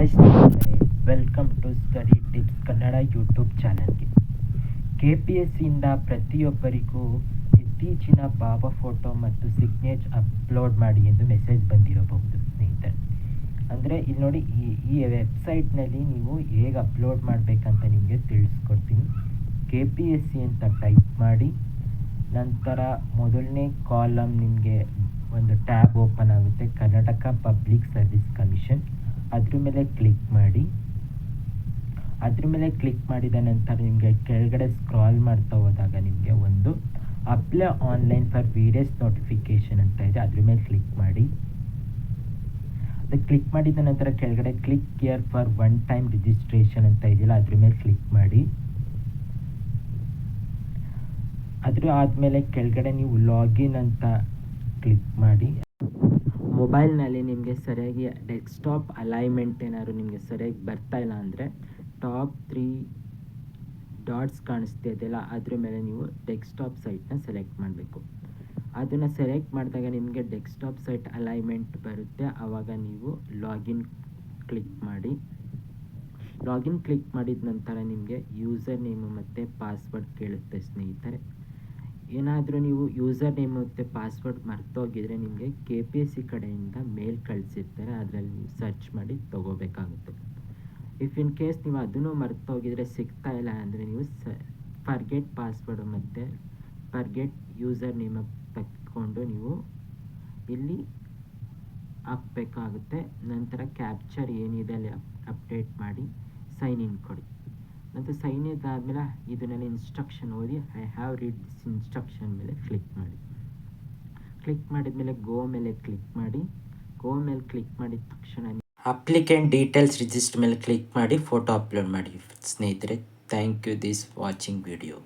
Hi ಸ್ನೇಹಿತರೆ, welcome to study tips Kannada YouTube ಚಾನಲ್ಗೆ. KPSCಯಿಂದ ಪ್ರತಿಯೊಬ್ಬರಿಗೂ ಇತ್ತೀಚಿನ ಬಾಬಾ ಫೋಟೋ ಮತ್ತು ಸಿಗ್ನೇಚರ್ ಅಪ್ಲೋಡ್ ಮಾಡಿ ಎಂದು ಮೆಸೇಜ್ ಬಂದಿರಬಹುದು ಸ್ನೇಹಿತರೆ. ಅಂದರೆ ಇಲ್ಲಿ ನೋಡಿ, ಈ ವೆಬ್ಸೈಟ್ನಲ್ಲಿ ನೀವು ಹೇಗೆ ಅಪ್ಲೋಡ್ ಮಾಡಬೇಕಂತ ನಿಮಗೆ ತಿಳಿಸ್ಕೊಡ್ತೀನಿ. KPSC ಅಂತ ಟೈಪ್ ಮಾಡಿ, ನಂತರ ಮೊದಲನೇ ಕಾಲಮ್ ನಿಮಗೆ ಒಂದು ಟ್ಯಾಬ್ ಓಪನ್ ಆಗುತ್ತೆ, ಕರ್ನಾಟಕ ಪಬ್ಲಿಕ್ ಸರ್ವಿಸ್ ಕಮಿಷನ್. ಅದ್ರ ಮೇಲೆ ಕ್ಲಿಕ್ ಮಾಡಿ. ಅದ್ರ ಮೇಲೆ ಕ್ಲಿಕ್ ಮಾಡಿದ ನಂತರ ನಿಮಗೆ ಕೆಳಗಡೆ ಸ್ಕ್ರಾಲ್ ಮಾಡ್ತಾ ಹೋದಾಗ ನಿಮಗೆ ಒಂದು apply online for various notification ಅಂತ ಇದೆ, ಅದ್ರ ಮೇಲೆ ಕ್ಲಿಕ್ ಮಾಡಿ. ಅದಕ್ಕೆ ಕ್ಲಿಕ್ ಮಾಡಿದ ನಂತರ ಕೆಳಗಡೆ click here for one time registration ಅಂತ ಇದೆಯಲ್ಲ, ಅದ್ರ ಮೇಲೆ ಕ್ಲಿಕ್ ಮಾಡಿ. ಅದ್ರ ಆದಮೇಲೆ ಕೆಳಗಡೆ ನೀವು ಲಾಗಿನ್ ಅಂತ ಕ್ಲಿಕ್ ಮಾಡಿ. ಮೊಬೈಲ್ನಲ್ಲಿ ನಿಮಗೆ ಸರಿಯಾಗಿ ಡೆಸ್ಕ್ಟಾಪ್ ಅಲೈನ್ಮೆಂಟ್ ಏನಾದ್ರು ನಿಮಗೆ ಸರಿಯಾಗಿ ಬರ್ತಾ ಇಲ್ಲ ಅಂದರೆ ಟಾಪ್ 3 ಡಾಟ್ಸ್ ಕಾಣಿಸ್ತಾ ಇದೆಯಲ್ಲ, ಅದ್ರ ಮೇಲೆ ನೀವು ಡೆಸ್ಕ್ಟಾಪ್ ಸೈಟ್ನ ಸೆಲೆಕ್ಟ್ ಮಾಡಬೇಕು. ಅದನ್ನು ಸೆಲೆಕ್ಟ್ ಮಾಡಿದಾಗ ನಿಮಗೆ ಡೆಸ್ಕ್ಟಾಪ್ ಸೈಟ್ ಅಲೈನ್ಮೆಂಟ್ ಬರುತ್ತೆ. ಆವಾಗ ನೀವು ಲಾಗಿನ್ ಕ್ಲಿಕ್ ಮಾಡಿ. ಲಾಗಿನ್ ಕ್ಲಿಕ್ ಮಾಡಿದ ನಂತರ ನಿಮಗೆ ಯೂಸರ್ ನೇಮು ಮತ್ತು ಪಾಸ್ವರ್ಡ್ ಕೇಳುತ್ತೆ ಸ್ನೇಹಿತರೆ. ಏನಾದರೂ ನೀವು ಯೂಸರ್ ನೇಮ್ ಮತ್ತು ಪಾಸ್ವರ್ಡ್ ಮರ್ತೋಗಿದ್ರೆ ನಿಮಗೆ KPSC ಕಡೆಯಿಂದ ಮೇಲ್ ಕಳಿಸಿರ್ತಾರೆ, ಅದರಲ್ಲಿ ನೀವು ಸರ್ಚ್ ಮಾಡಿ ತೊಗೋಬೇಕಾಗುತ್ತೆ. ಇಫ್ ಇನ್ ಕೇಸ್ ನೀವು ಅದನ್ನು ಮರ್ತೋಗಿದ್ರೆ, ಸಿಗ್ತಾ ಇಲ್ಲ ಅಂದರೆ ನೀವು ಫರ್ಗೆಟ್ ಪಾಸ್ವರ್ಡ್ ಮತ್ತು ಫರ್ಗೆಟ್ ಯೂಸರ್ ನೇಮ್ ತಕ್ಕೊಂಡು ನೀವು ಇಲ್ಲಿ ಹಾಕಬೇಕಾಗುತ್ತೆ. ನಂತರ ಕ್ಯಾಪ್ಚರ್ ಏನಿದೆ ಅಲ್ಲಿ ಅಪ್ಡೇಟ್ ಮಾಡಿ ಸೈನ್ ಇನ್ ಕೊಡಿ. ನಂತರ ಸೈನ್ ಇನ್ ಆದಮೇಲೆ ಇದನ್ನೆಲ್ಲ ಇನ್ಸ್ಟ್ರಕ್ಷನ್ ಓದಿ I have read this instruction ಮೇಲೆ ಕ್ಲಿಕ್ ಮಾಡಿ. ಕ್ಲಿಕ್ ಮಾಡಿದ ಮೇಲೆ ಗೋ ಮೇಲೆ ಕ್ಲಿಕ್ ಮಾಡಿ. ಗೋ ಮೇಲೆ ಕ್ಲಿಕ್ ಮಾಡಿದ ತಕ್ಷಣ ಅಪ್ಲಿಕೆಂಟ್ ಡೀಟೇಲ್ಸ್ ರಿಜಿಸ್ಟರ್ ಮೇಲೆ ಕ್ಲಿಕ್ ಮಾಡಿ ಫೋಟೋ ಅಪ್ಲೋಡ್ ಮಾಡಿ ಸ್ನೇಹಿತರೆ. Thank you this watching video.